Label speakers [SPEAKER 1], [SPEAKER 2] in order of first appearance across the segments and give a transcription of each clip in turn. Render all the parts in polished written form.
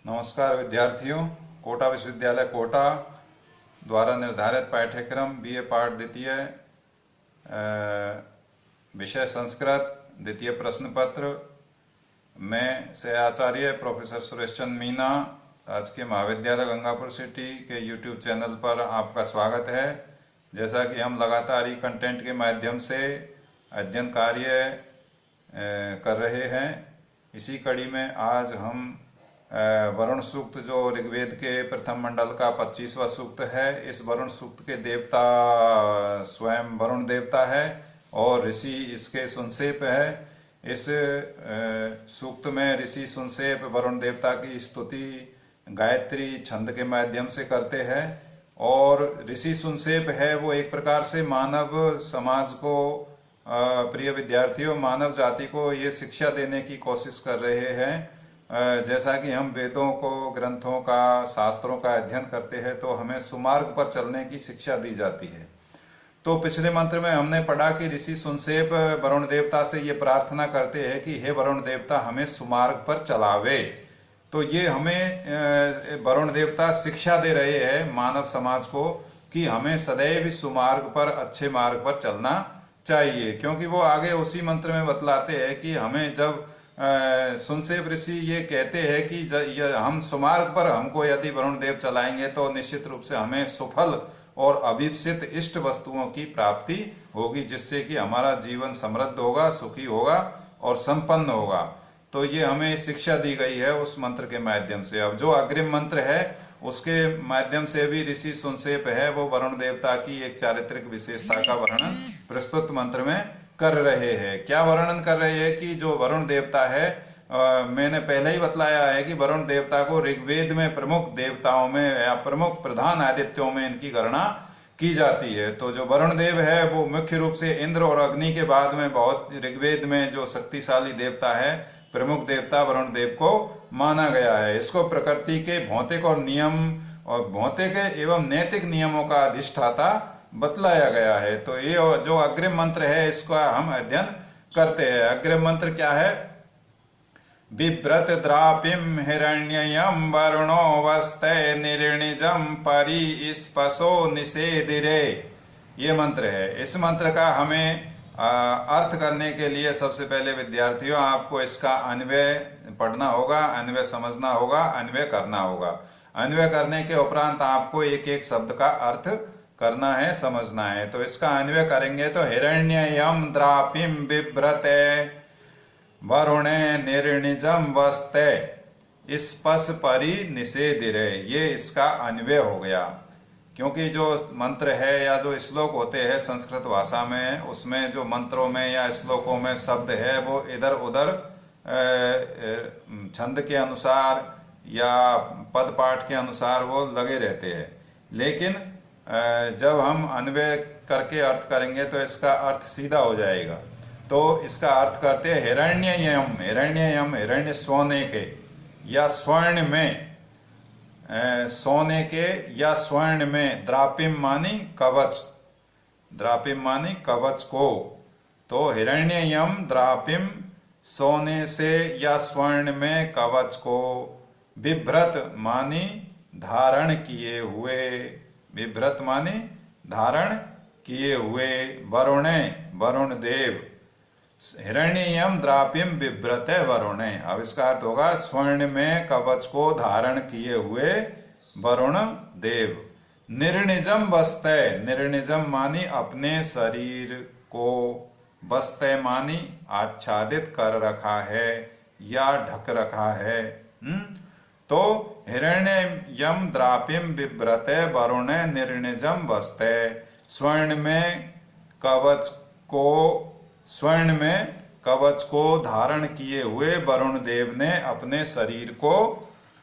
[SPEAKER 1] नमस्कार विद्यार्थियों। कोटा विश्वविद्यालय कोटा द्वारा निर्धारित पाठ्यक्रम बीए पाठ द्वितीय विषय संस्कृत द्वितीय प्रश्न पत्र में से आचार्य प्रोफेसर सुरेश चंद्र मीना राजकीय महाविद्यालय गंगापुर सिटी के यूट्यूब चैनल पर आपका स्वागत है। जैसा कि हम लगातार ही कंटेंट के माध्यम से अध्ययन कार्य कर रहे हैं, इसी कड़ी में आज हम वरुण सूक्त जो ऋग्वेद के प्रथम मंडल का 25वां सूक्त है, इस वरुण सूक्त के देवता स्वयं वरुण देवता है और ऋषि इसके सुनसेप है। इस सूक्त में ऋषि सुनसेप वरुण देवता की स्तुति गायत्री छंद के माध्यम से करते हैं और ऋषि सुनसेप है वो एक प्रकार से मानव समाज को, प्रिय विद्यार्थियों, मानव जाति को ये शिक्षा देने की कोशिश कर रहे हैं। जैसा कि हम वेदों को, ग्रंथों का, शास्त्रों का अध्ययन करते हैं तो हमें सुमार्ग पर चलने की शिक्षा दी जाती है। तो पिछले मंत्र में हमने पढ़ा कि ऋषि सुनसेप वरुण देवता से ये प्रार्थना करते हैं कि हे वरुण देवता, हमें सुमार्ग पर चलावे। तो ये हमें वरुण देवता शिक्षा दे रहे हैं मानव समाज को कि हमें सदैव सुमार्ग पर, अच्छे मार्ग पर चलना चाहिए, क्योंकि वो आगे उसी मंत्र में बतलाते हैं कि हमें जब सुनसेप ऋषि ये कहते हैं कि हम सुमार्ग पर हमको यदि वरुण देव चलाएंगे तो निश्चित रूप से हमें सुफल और अभीप्सित इष्ट वस्तुओं की प्राप्ति होगी, जिससे कि हमारा जीवन समृद्ध होगा, सुखी होगा और संपन्न होगा। तो ये हमें शिक्षा दी गई है उस मंत्र के माध्यम से। अब जो अग्रिम मंत्र है उसके माध्यम से भी ऋषि सुनसेप है वो वरुण देवता की एक चारित्रिक विशेषता का वर्णन प्रस्तुत मंत्र में कर रहे हैं। क्या वर्णन कर रहे हैं कि जो वरुण देवता है, मैंने पहले ही बतलाया है कि वरुण देवता को ऋग्वेद में प्रमुख देवताओं में या प्रमुख प्रधान आदित्यों में इनकी गणना की जाती है। तो जो वरुण देव है वो मुख्य रूप से इंद्र और अग्नि के बाद में बहुत ऋग्वेद में जो शक्तिशाली देवता है, प्रमुख देवता वरुण देव को माना गया है। इसको प्रकृति के भौतिक और नियम और भौतिक एवं नैतिक नियमों का अधिष्ठाता बतलाया गया है। तो ये जो अग्रिम मंत्र है इसका हम अध्ययन करते हैं। अग्रिम मंत्र क्या है? बिभ्रत द्रापिम हिरण्ययम वरुणो वस्ते निर्णिजम परिस्पशो निषेधिरे, ये मंत्र है। इस मंत्र का हमें अर्थ करने के लिए सबसे पहले विद्यार्थियों आपको इसका अन्वय पढ़ना होगा, अन्वय समझना होगा, अन्वय करना होगा। अन्वय करने के उपरांत आपको एक एक शब्द का अर्थ करना है, समझना है। तो इसका अन्वय करेंगे तो हिरण्ययम द्रापिम बिभ्रते वरुणे निर्णिजम वस्ते स्पश परि निषेधिरे, ये इसका अन्वय हो गया। क्योंकि जो मंत्र है या जो श्लोक होते हैं संस्कृत भाषा में, उसमें जो मंत्रों में या श्लोकों में शब्द है वो इधर उधर छंद के अनुसार या पद पाठ के अनुसार वो लगे रहते हैं, लेकिन जब हम अन्वय करके अर्थ करेंगे तो इसका अर्थ सीधा हो जाएगा। तो इसका अर्थ करते हैं हिरण्ययम। हिरण्ययम, हिरण्य सोने के या स्वर्ण में, सोने के या स्वर्ण में, द्रापिम मानी कवच, द्रापिम मानी कवच को। तो हिरण्ययम द्रापिम, सोने से या स्वर्ण में कवच को, बिभ्रत मानी धारण किए हुए, बिभ्रत मानी धारण किए हुए, वरुणे वरुण देव, हिरण्ययम द्रापिम बिभ्रते वरुणे। अब इसका अर्थ होगा स्वर्ण में कवच को धारण किए हुए वरुण देव। निर्णिजम वस्ते, निर्णिजम मानी अपने शरीर को, वस्ते मानी आच्छादित कर रखा है या ढक रखा है। तो हिरण्ययम द्रापिम बिभ्रते वरुणे निर्णिजम वस्ते, स्वर्ण में कवच को, स्वर्ण में कवच को धारण किए हुए वरुण देव ने अपने शरीर को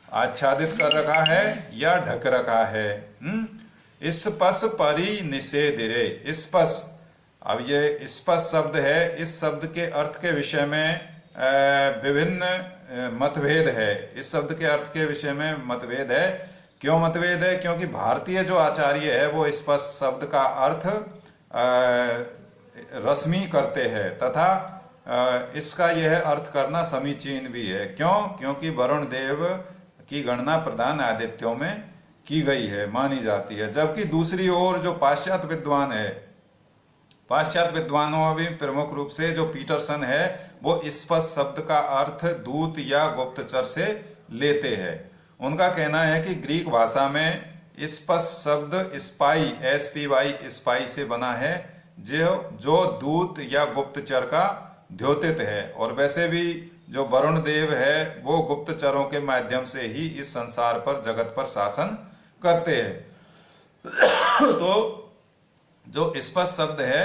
[SPEAKER 1] आच्छादित कर रखा है या ढक रखा है। स्पश परि निषेधिरे, स्पश, अब ये स्पश शब्द है, इस शब्द के अर्थ के विषय में विभिन्न मतभेद है। इस शब्द के अर्थ के विषय में मतभेद है। क्यों मतभेद है? क्योंकि भारतीय जो आचार्य है वो स्पष्ट शब्द का अर्थ रश्मि करते हैं तथा इसका यह अर्थ करना समीचीन भी है। क्यों? क्योंकि वरुण देव की गणना प्रधान आदित्यों में की गई है, मानी जाती है। जबकि दूसरी ओर जो पाश्चात्य विद्वान है, पाश्चात्य विद्वानों में भी प्रमुख रूप से जो पीटरसन है, वो स्पष्ट शब्द का अर्थ दूत या गुप्तचर से लेते हैं। उनका कहना है कि ग्रीक भाषा में स्पष्ट शब्द स्पाई, SPY, स्पाई से बना है, जो दूत या गुप्तचर का द्योतित है। और वैसे भी जो वरुण देव है वो गुप्तचरों के माध्यम से ही इस संसार पर, जगत पर शासन करते हैं। तो जो स्पष्ट शब्द है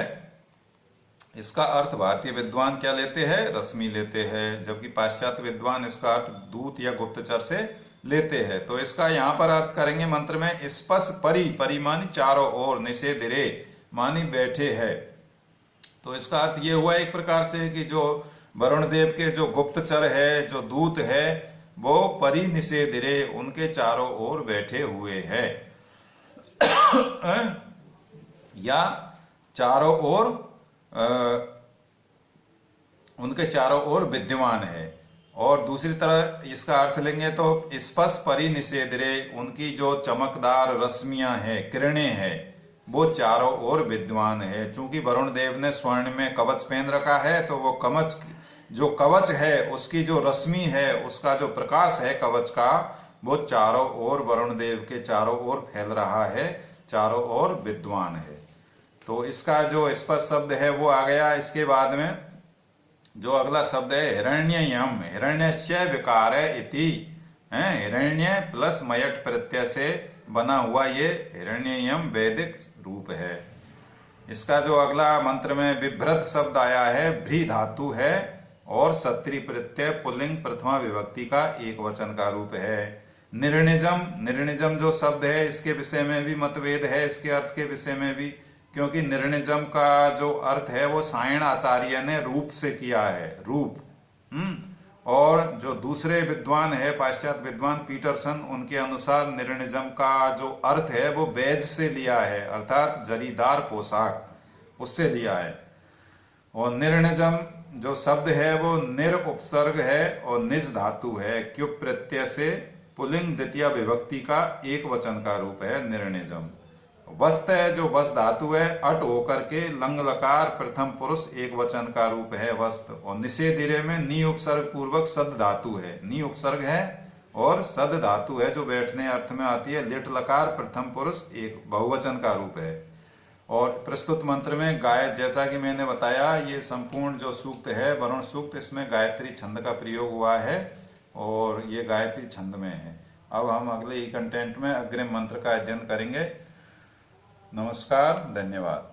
[SPEAKER 1] इसका अर्थ भारतीय विद्वान क्या लेते हैं? रश्मि लेते हैं, जबकि पाश्चात्य विद्वान इसका अर्थ दूत या गुप्तचर से लेते हैं। तो इसका यहाँ पर अर्थ करेंगे मंत्र में, स्पष्ट परि, परि मानी चारों ओर, निषेधरे मानी बैठे है। तो इसका अर्थ ये हुआ एक प्रकार से कि जो वरुण देव के जो गुप्तचर है, जो दूत है, वो परि निषेधरे, उनके चारों ओर बैठे हुए हैं या चारों ओर उनके चारों ओर विद्यमान है। और दूसरी तरह इसका अर्थ लेंगे तो स्पष्ट परि निषेधरे, उनकी जो चमकदार रश्मियां हैं, किरणें हैं, वो चारों ओर विद्यमान है। चूंकि वरुण देव ने स्वर्ण में कवच पहन रखा है, तो वो कवच, जो कवच है उसकी जो रश्मि है, उसका जो प्रकाश है कवच का, वो चारों ओर, वरुण देव के चारों ओर फैल रहा है, चारों ओर विद्वान है। तो इसका जो स्पष्ट शब्द है वो आ गया। इसके बाद में जो अगला शब्द है हिरण्ययम, हिरण्यस्य विकार इति, हिरण्य प्लस मयट प्रत्यय से बना हुआ ये हिरण्ययम वैदिक रूप है। इसका जो अगला मंत्र में बिभ्रत शब्द आया है, भ्री धातु है और सत्री प्रत्यय पुल्लिंग प्रथमा विभक्ति का एक वचन का रूप है। निर्णिजम, निर्णिजम जो शब्द है इसके विषय में भी मतभेद है, इसके अर्थ के विषय में भी, क्योंकि निर्णिजम का जो अर्थ है वो सायण आचार्य ने रूप से किया है, रूप। और जो दूसरे विद्वान है, पाश्चात्य विद्वान पीटरसन, उनके अनुसार निर्णिजम का जो अर्थ है वो बैज से लिया है, अर्थात जरीदार पोशाक, उससे लिया है। और निर्णिजम जो शब्द है वो निर उपसर्ग है और निज धातु है, क्युप प्रत्यय से पुल्लिंग द्वितीय विभक्ति का एक वचन का रूप है निर्णिजम। वस्त है जो वस्त धातु है, अट होकर के लंग लकार प्रथम पुरुष एक वचन का रूप है वस्त। और निषेधिरे में नी उपसर्ग पूर्वक सद धातु है, नी उपसर्ग है और सद धातु है जो बैठने अर्थ में आती है। लिट लकार प्रथम पुरुष एक बहुवचन का रूप है। और प्रस्तुत मंत्र में जैसा कि मैंने बताया, ये संपूर्ण जो सूक्त है वरुण सूक्त, इसमें गायत्री छंद का प्रयोग हुआ है और ये गायत्री छंद में है। अब हम अगले ई कंटेंट में अग्रिम मंत्र का अध्ययन करेंगे। नमस्कार, धन्यवाद।